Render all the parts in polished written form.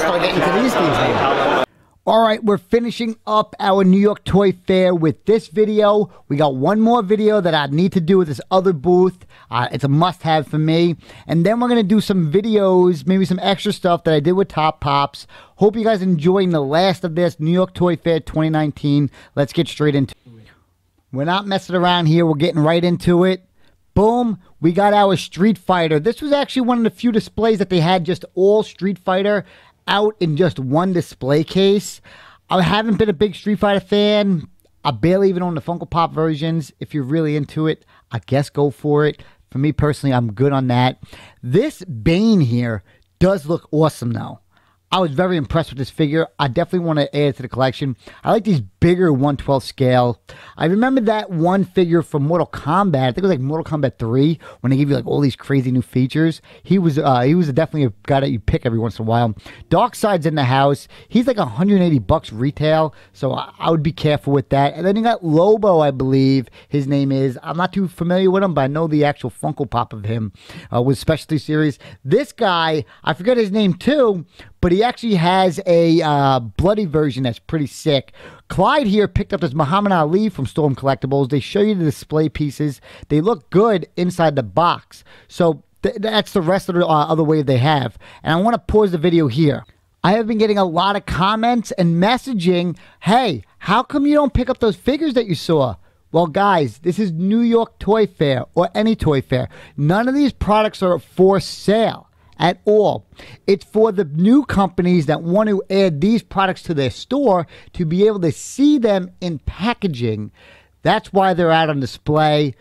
gotta get into these things here. All right, we're finishing up our New York Toy Fair with this video. We got one more video that I need to do with this other booth. It's a must-have for me. And then we're going to do some videos, maybe some extra stuff that I did with Top Pops. Hope you guys are enjoying the last of this New York Toy Fair 2019. Let's get straight into it. We're not messing around here. We're getting right into it. Boom, we got our Street Fighter. This was actually one of the few displays that they had just all Street Fighter out in just one display case. I haven't been a big Street Fighter fan. I barely even own the Funko Pop versions. If you're really into it, I guess go for it. For me personally, I'm good on that. This Bane here does look awesome though. I was very impressed with this figure. I definitely want to add it to the collection. I like these bigger 1/12 scale. I remember that one figure from Mortal Kombat. I think it was like Mortal Kombat 3 when they give you like all these crazy new features. He was definitely a guy that you pick every once in a while. Darkseid's in the house. He's like $180 retail, so I would be careful with that. And then you got Lobo, I believe his name is. I'm not too familiar with him, but I know the actual Funko Pop of him with Specialty Series. This guy, I forget his name too, but he actually has a bloody version that's pretty sick. Clyde here picked up this Muhammad Ali from Storm Collectibles. They show you the display pieces. They look good inside the box. So that's the rest of the other wave they have. And I want to pause the video here. I have been getting a lot of comments and messaging. Hey, how come you don't pick up those figures that you saw? Well, guys, this is New York Toy Fair or any toy fair. None of these products are for sale at all. It's for the new companies that want to add these products to their store to be able to see them in packaging. That's why they're out on display.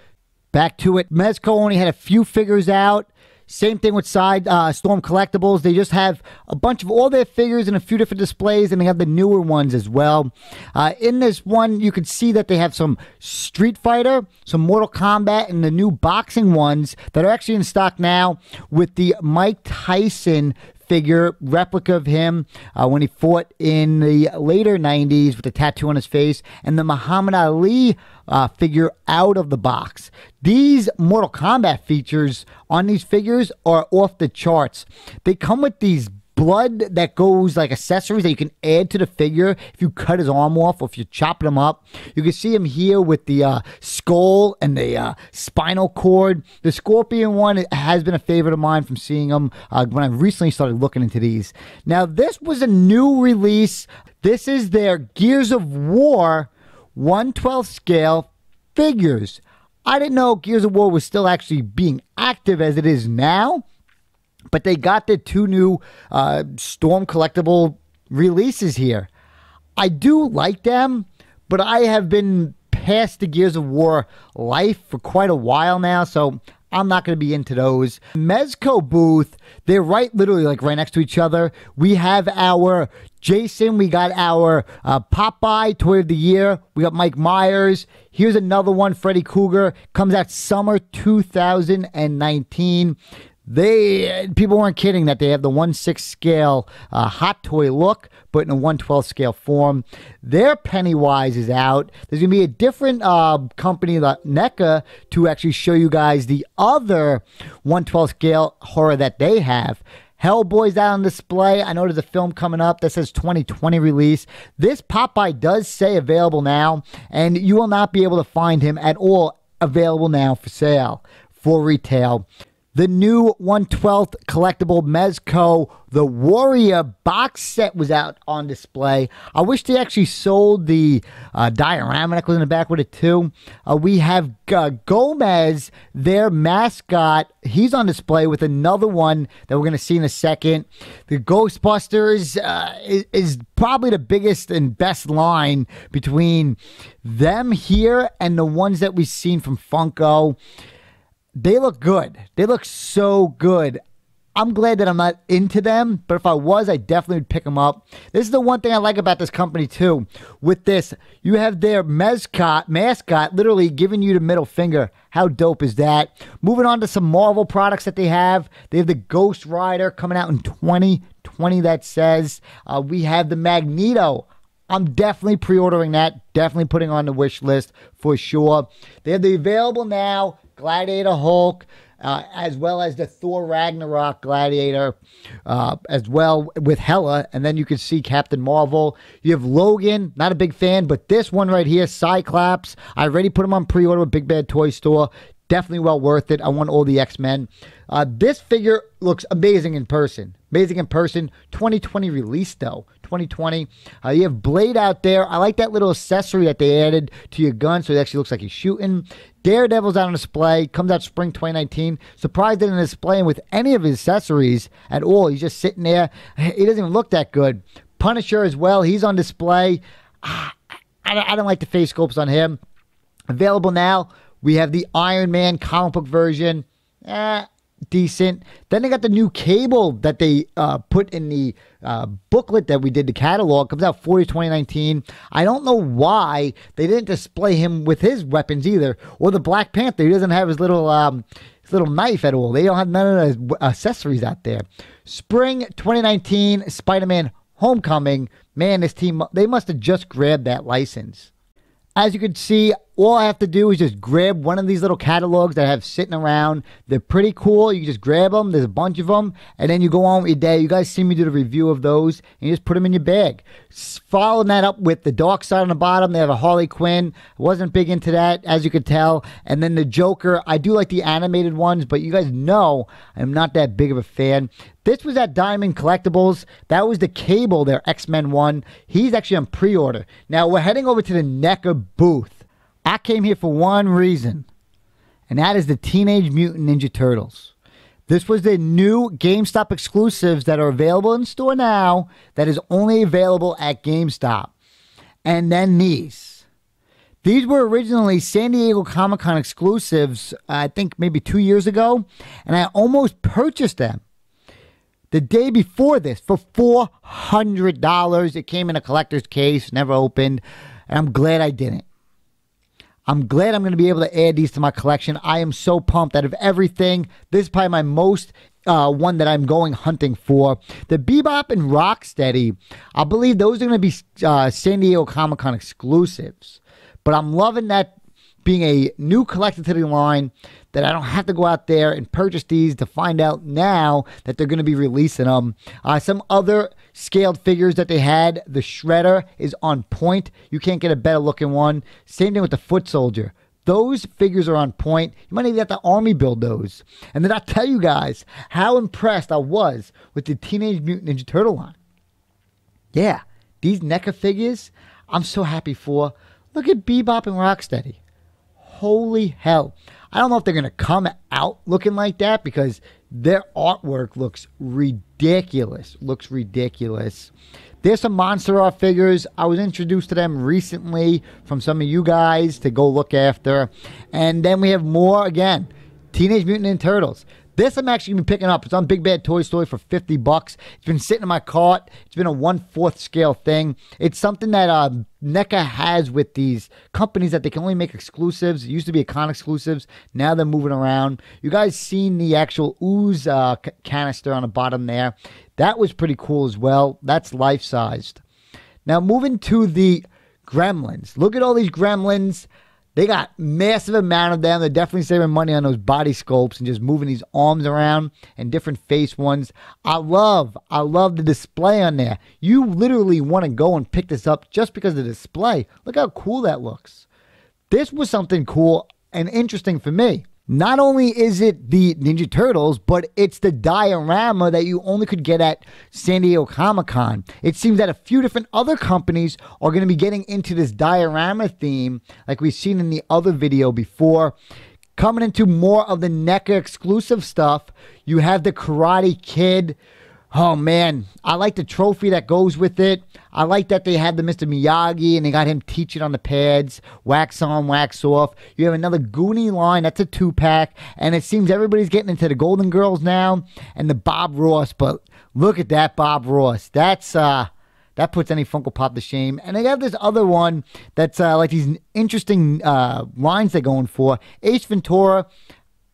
Back to it. Mezco only had a few figures out. Same thing with Storm Collectibles. They just have a bunch of all their figures in a few different displays, and they have the newer ones as well. In this one, you can see that they have some Street Fighter, some Mortal Kombat, and the new boxing ones that are actually in stock now with the Mike Tyson figure, replica of him when he fought in the later 90s with the tattoo on his face, and the Muhammad Ali figure out of the box. These Mortal Kombat features on these figures are off the charts. They come with these blood that goes like accessories that you can add to the figure if you cut his arm off or if you're chopping him up. You can see him here with the skull and the spinal cord. The Scorpion one has been a favorite of mine from seeing them when I recently started looking into these. Now, this was a new release. This is their Gears of War 1/12 scale figures. I didn't know Gears of War was still actually being active as it is now. But they got the two new Storm Collectible releases here. I do like them, but I have been past the Gears of War life for quite a while now, so I'm not going to be into those. Mezco booth, they're literally right next to each other. We have our Jason. We got our Popeye Toy of the Year. We got Mike Myers. Here's another one, Freddy Krueger. Comes out summer 2019. People weren't kidding that they have the 1/6 scale hot toy look, but in a 1/12 scale form. Their Pennywise is out. There's going to be a different company, like NECA, to actually show you guys the other 1/12 scale horror that they have. Hellboy's out on display. I know there's a film coming up that says 2020 release. This Popeye does say available now, and you will not be able to find him at all available now for sale, for retail. The new 1/12 collectible Mezco, the Warrior box set was out on display. I wish they actually sold the diorama that goes in the back with it too. We have Gomez, their mascot. He's on display with another one that we're going to see in a second. The Ghostbusters is probably the biggest and best line between them here and the ones that we've seen from Funko. They look good. They look so good. I'm glad that I'm not into them, but if I was, I definitely would pick them up. This is the one thing I like about this company, too. With this, you have their mascot literally giving you the middle finger. How dope is that? Moving on to some Marvel products that they have. They have the Ghost Rider coming out in 2020, that says. We have the Magneto. I'm definitely pre-ordering that. Definitely putting on the wish list for sure. They have the available now Gladiator Hulk, as well as the Thor Ragnarok Gladiator, as well with Hela. And then you can see Captain Marvel. You have Logan, not a big fan, but this one right here, Cyclops, I already put him on pre-order with Big Bad Toy Store. Definitely well worth it. I want all the X-Men. This figure looks amazing in person. Amazing in person. 2020 release, though. 2020. You have Blade out there. I like that little accessory that they added to your gun, so it actually looks like he's shooting. Daredevil's out on display. Comes out spring 2019. Surprised they didn't display him with any of his accessories at all. He's just sitting there. He doesn't even look that good. Punisher as well. He's on display. I don't like the face sculpts on him. Available now. We have the Iron Man comic book version. Decent. Then they got the new Cable that they put in the booklet that we did, the catalog. Comes out 2019. I don't know why they didn't display him with his weapons either. Or the Black Panther. He doesn't have his little knife at all. They don't have none of the accessories out there. Spring 2019, Spider-Man Homecoming. Man, this team, they must have just grabbed that license. As you can see, all I have to do is just grab one of these little catalogs that I have sitting around. They're pretty cool. You can just grab them. There's a bunch of them. And then you go on with your day. You guys see me do the review of those. And you just put them in your bag. Following that up with the Dark Side on the bottom. They have a Harley Quinn. I wasn't big into that, as you could tell. And then the Joker. I do like the animated ones. But you guys know I'm not that big of a fan. This was at Diamond Collectibles. That was the Cable, their X-Men one. He's actually on pre-order. Now, we're heading over to the NECA booth. I came here for one reason, and that is the Teenage Mutant Ninja Turtles. This was the new GameStop exclusives that are available in store now that is only available at GameStop. And then these. These were originally San Diego Comic-Con exclusives, I think maybe 2 years ago, and I almost purchased them the day before this for $400. It came in a collector's case, never opened, and I'm glad I didn't. I'm glad I'm going to be able to add these to my collection. I am so pumped. Out of everything, this is probably my most one that I'm going hunting for. The Bebop and Rocksteady, I believe those are going to be San Diego Comic-Con exclusives. But I'm loving that being a new collector to the line, that I don't have to go out there and purchase these to find out now that they're going to be releasing them. Some other scaled figures that they had. The Shredder is on point. You can't get a better looking one. Same thing with the Foot Soldier. Those figures are on point. You might even have to army build those. And then I'll tell you guys how impressed I was with the Teenage Mutant Ninja Turtle line. Yeah, these NECA figures, I'm so happy for. Look at Bebop and Rocksteady. Holy hell. I don't know if they're going to come out looking like that because their artwork looks ridiculous. Looks ridiculous. There's some Monster Art figures. I was introduced to them recently from some of you guys to go look after. And then we have more, again, Teenage Mutant Ninja Turtles. This I'm actually going to be picking up. It's on Big Bad Toy Story for $50. It's been sitting in my cart. It's been a 1/4 scale thing. It's something that NECA has with these companies that they can only make exclusives. It used to be Icon exclusives. Now they're moving around. You guys seen the actual ooze canister on the bottom there. That was pretty cool as well. That's life-sized. Now moving to the Gremlins. Look at all these Gremlins. They got massive amount of them. They're definitely saving money on those body sculpts and just moving these arms around and different face ones. I love the display on there. You literally want to go and pick this up just because of the display. Look how cool that looks. This was something cool and interesting for me. Not only is it the Ninja Turtles, but it's the diorama that you only could get at San Diego Comic-Con. It seems that a few different other companies are going to be getting into this diorama theme like we've seen in the other video before. Coming into more of the NECA exclusive stuff, you have the Karate Kid. Oh, man, I like the trophy that goes with it. I like that they had the Mr. Miyagi and they got him teaching on the pads. Wax on, wax off. You have another Goonie line. That's a 2-pack. And it seems everybody's getting into the Golden Girls now and the Bob Ross. But look at that Bob Ross. That's that puts any Funko Pop to shame. And they got this other one that's like these interesting lines they're going for. Ace Ventura.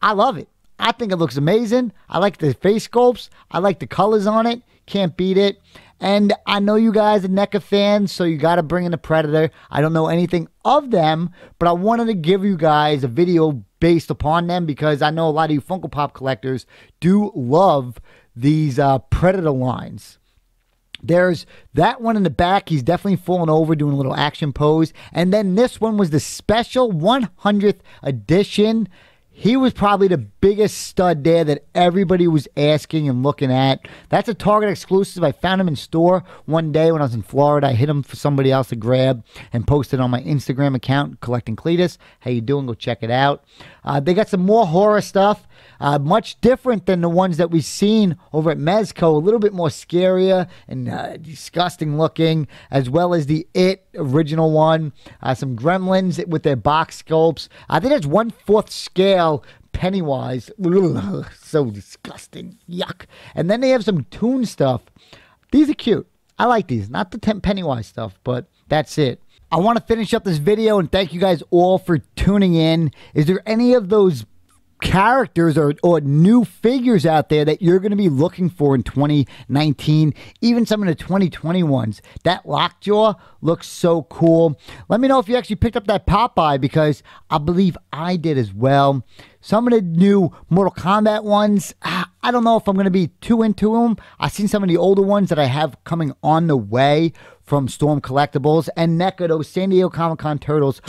I love it. I think it looks amazing. I like the face sculpts. I like the colors on it. Can't beat it. And I know you guys are NECA fans, so you got to bring in the Predator. I don't know anything of them, but I wanted to give you guys a video based upon them because I know a lot of you Funko Pop collectors do love these Predator lines. There's that one in the back. He's definitely falling over, doing a little action pose. And then this one was the special 100th edition. He was probably the biggest stud there that everybody was asking and looking at. That's a Target exclusive. I found him in store one day when I was in Florida. I hit him for somebody else to grab and posted on my Instagram account, Collecting CLETUS. How you doing? Go check it out. They got some more horror stuff. Much different than the ones that we've seen over at Mezco. A little bit more scarier and disgusting looking, as well as the It original one. Some Gremlins with their box sculpts. I think that's 1/4 scale Pennywise. Ugh, so disgusting. Yuck. And then they have some Toon stuff. These are cute. I like these. Not the Pennywise stuff, but that's it. I want to finish up this video and thank you guys all for tuning in. Is there any of those characters or new figures out there that you're going to be looking for in 2019, even some of the 2020 ones? That Lockjaw looks so cool. Let me know if you actually picked up that Popeye, because I believe I did as well. Some of the new Mortal Kombat ones, I don't know if I'm going to be too into them. I've seen some of the older ones that I have coming on the way from Storm Collectibles and NECA, those San Diego Comic-Con turtles.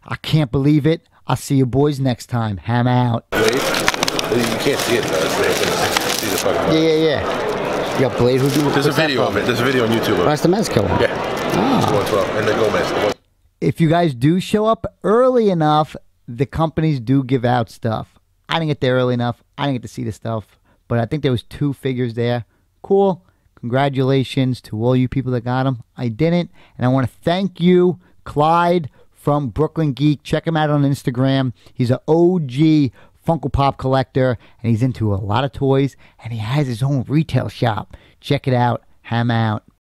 I can't believe it. I'll see you boys next time. Ham out. Blade? You can't see it though. See the fucking Yeah. You got Blade? There's a video of it. There's a video on YouTube of it. That's the Mezco one. Yeah. Oh. 112. And the Gomez. If you guys do show up early enough, the companies do give out stuff. I didn't get there early enough. I didn't get to see the stuff. But I think there was 2 figures there. Cool. Congratulations to all you people that got them. I didn't. And I want to thank you, Clyde from Brooklyn Geek. Check him out on Instagram. He's an OG Funko Pop collector, and he's into a lot of toys, and he has his own retail shop. Check it out. Ham out.